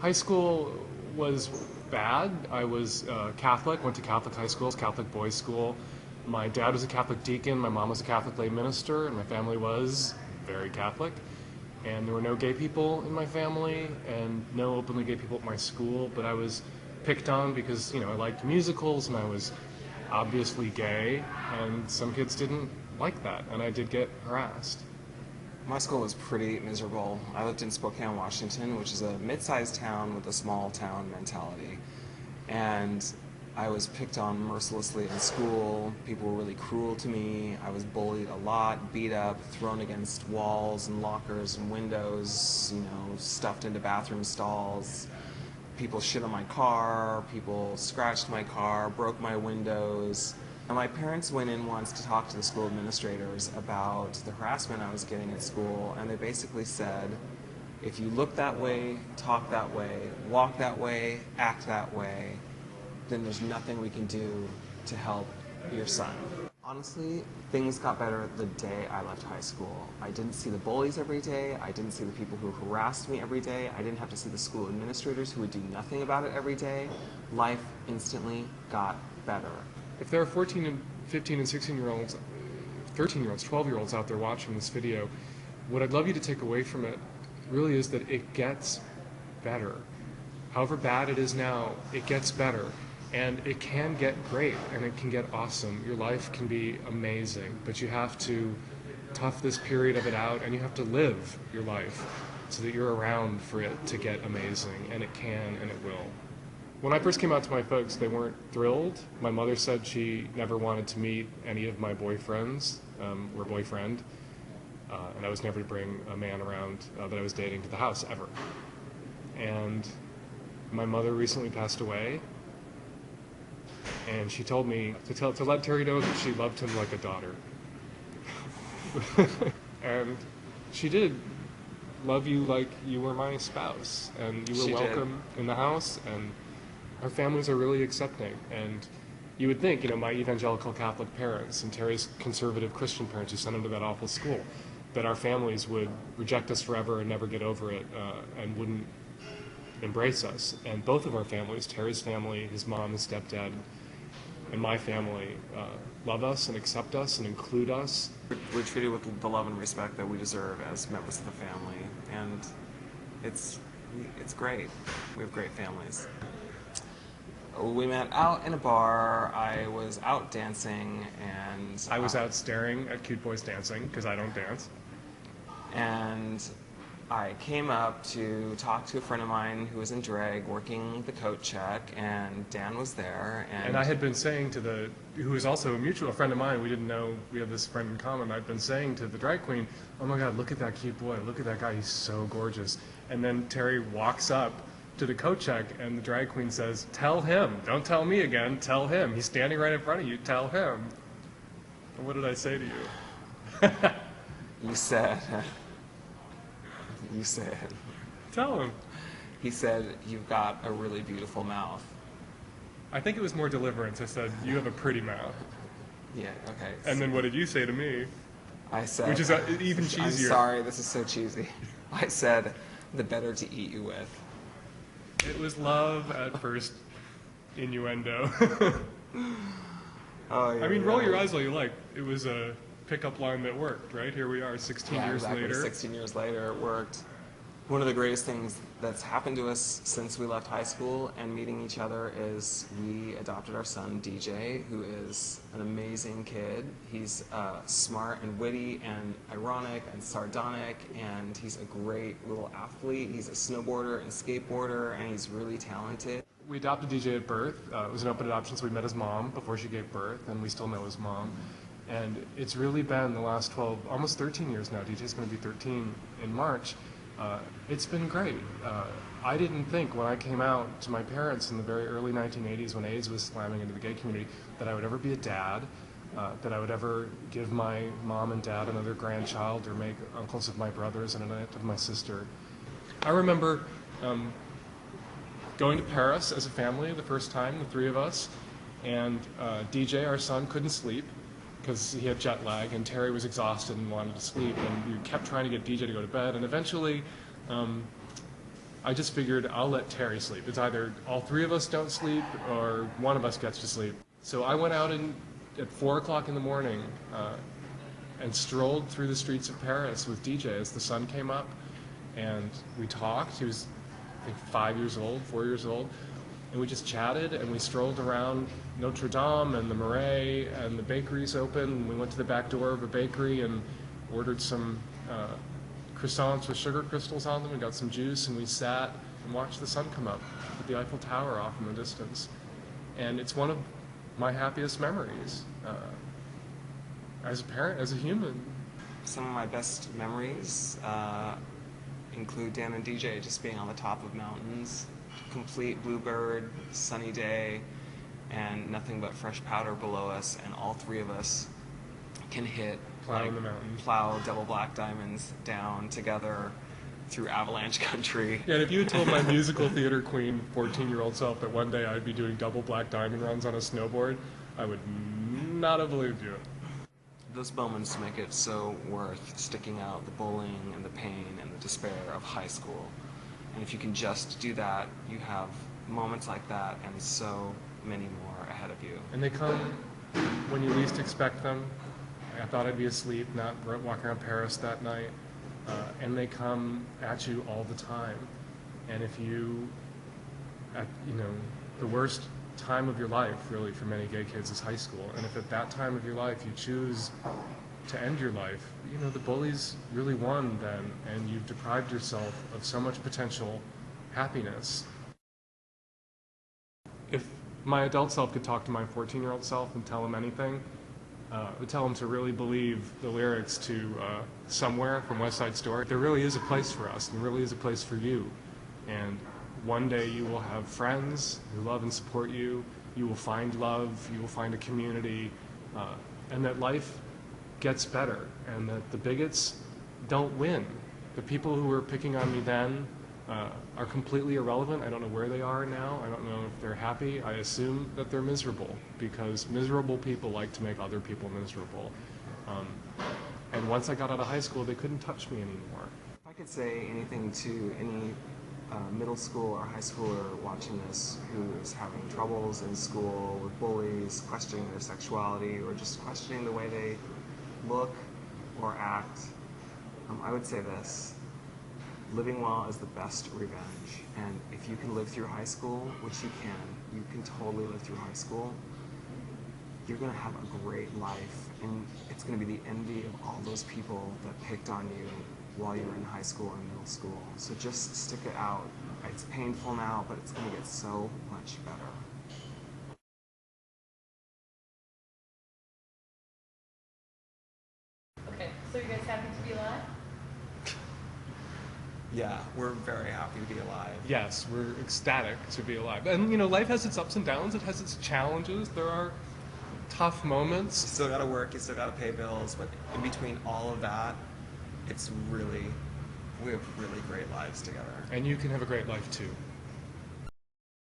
High school was bad. I was Catholic, went to Catholic high schools, Catholic boys' school. My dad was a Catholic deacon, my mom was a Catholic lay minister, and my family was very Catholic. And there were no gay people in my family, and no openly gay people at my school, but I was picked on because, I liked musicals, and I was obviously gay, and some kids didn't like that, and I did get harassed. My school was pretty miserable. I lived in Spokane, Washington, which is a mid-sized town with a small town mentality. And I was picked on mercilessly in school. People were really cruel to me. I was bullied a lot, beat up, thrown against walls and lockers and windows, stuffed into bathroom stalls. People shit on my car, people scratched my car, broke my windows. And my parents went in once to talk to the school administrators about the harassment I was getting at school, and they basically said, if you look that way, talk that way, walk that way, act that way, then there's nothing we can do to help your son. Honestly, things got better the day I left high school. I didn't see the bullies every day. I didn't see the people who harassed me every day. I didn't have to see the school administrators who would do nothing about it every day. Life instantly got better. If there are 14 and 15 and 16-year-olds, 13-year-olds, 12-year-olds out there watching this video, what I'd love you to take away from it really is that it gets better. However bad it is now, it gets better. And it can get great, and it can get awesome. Your life can be amazing, but you have to tough this period of it out, and you have to live your life so that you're around for it to get amazing, and it can and it will. When I first came out to my folks, they weren't thrilled. My mother said she never wanted to meet any of my boyfriends, or boyfriend, and I was never to bring a man around that I was dating to the house, ever. And my mother recently passed away, and she told me to let Terry know that she loved him like a daughter. And she did love you like you were my spouse, and you were welcome in the house, and our families are really accepting. And you would think, my evangelical Catholic parents and Terry's conservative Christian parents who sent him to that awful school, that our families would reject us forever and never get over it, and wouldn't embrace us. And both of our families, Terry's family, his mom, his stepdad, and my family, love us and accept us and include us. We're treated with the love and respect that we deserve as members of the family, and it's great. We have great families. We met out in a bar. I was out dancing, and I was out staring at cute boys dancing because I don't dance. And I came up to talk to a friend of mine who was in drag working the coat check, and Dan was there. And I had been saying to who was also a mutual friend of mine, we didn't know we had this friend in common, I'd been saying to the drag queen, oh my God, look at that cute boy, look at that guy, he's so gorgeous. And then Terry walks up to the coat check, and the drag queen says, tell him, don't tell me again, tell him. He's standing right in front of you, tell him. And what did I say to you? You said, tell him. He said, you've got a really beautiful mouth. I think it was more deliverance. I said, you have a pretty mouth. Yeah, okay. And then what did you say to me? I said, which is even cheesier. I'm sorry, this is so cheesy. I said, the better to eat you with. It was love at first innuendo. Oh, yeah, I mean, roll your eyes all you like. It was a pickup line that worked, right? Here we are 16 years later. 16 years later, it worked. One of the greatest things that's happened to us since we left high school and meeting each other is we adopted our son, DJ, who is an amazing kid. He's smart and witty and ironic and sardonic, and he's a great little athlete. He's a snowboarder and skateboarder, and he's really talented. We adopted DJ at birth. It was an open adoption, so we met his mom before she gave birth, and we still know his mom. And it's really been the last 12, almost 13 years now. DJ's going to be 13 in March. It's been great. I didn't think when I came out to my parents in the very early 1980s when AIDS was slamming into the gay community that I would ever be a dad, that I would ever give my mom and dad another grandchild or make uncles of my brothers and an aunt of my sister. I remember going to Paris as a family the first time, the three of us, and DJ, our son, couldn't sleep because he had jet lag, and Terry was exhausted and wanted to sleep, and we kept trying to get DJ to go to bed, and eventually I just figured I'll let Terry sleep. It's either all three of us don't sleep or one of us gets to sleep. So I went out at 4 o'clock in the morning and strolled through the streets of Paris with DJ as the sun came up, and we talked. He was, I think, 5 years old, 4 years old, and we just chatted, and we strolled around Notre Dame and the Marais, and the bakery's open. We went to the back door of a bakery and ordered some croissants with sugar crystals on them. We got some juice, and we sat and watched the sun come up with the Eiffel Tower off in the distance. And it's one of my happiest memories as a parent, as a human. Some of my best memories include Dan and DJ just being on the top of mountains, complete bluebird, sunny day, and nothing but fresh powder below us, and all three of us can hit plow double black diamonds down together through avalanche country. Yeah, and if you had told my musical theater queen 14-year-old self that one day I'd be doing double black diamond runs on a snowboard, I would not have believed you. Those moments make it so worth sticking out the bullying and the pain and the despair of high school. And if you can just do that, you have moments like that and so many more ahead of you. And they come when you least expect them. I thought I'd be asleep, not walking around Paris that night. And they come at you all the time. And if you, the worst time of your life, really, for many gay kids is high school. And if at that time of your life you choose to end your life, the bullies really won then, and you've deprived yourself of so much potential happiness. If my adult self could talk to my 14-year-old self and tell him anything, I would tell him to really believe the lyrics to Somewhere from West Side Story. There really is a place for us, and there really is a place for you. And one day you will have friends who love and support you, you will find love, you will find a community, and that life gets better, and that the bigots don't win. The people who were picking on me then are completely irrelevant. I don't know where they are now. I don't know if they're happy. I assume that they're miserable, because miserable people like to make other people miserable. And once I got out of high school, they couldn't touch me anymore. If I could say anything to any middle school or high schooler watching this who is having troubles in school with bullies, questioning their sexuality, or just questioning the way they look or act, I would say this: living well is the best revenge. And if you can live through high school, which you can totally live through high school, you're going to have a great life, and it's going to be the envy of all those people that picked on you while you were in high school or middle school. So just stick it out. It's painful now, but it's going to get so much better. Okay, so you guys happy to be alive? Yeah, we're very happy to be alive. Yes, we're ecstatic to be alive. And life has its ups and downs, it has its challenges, there are tough moments. You still gotta work, you still gotta pay bills, but in between all of that, we have really great lives together. And you can have a great life too.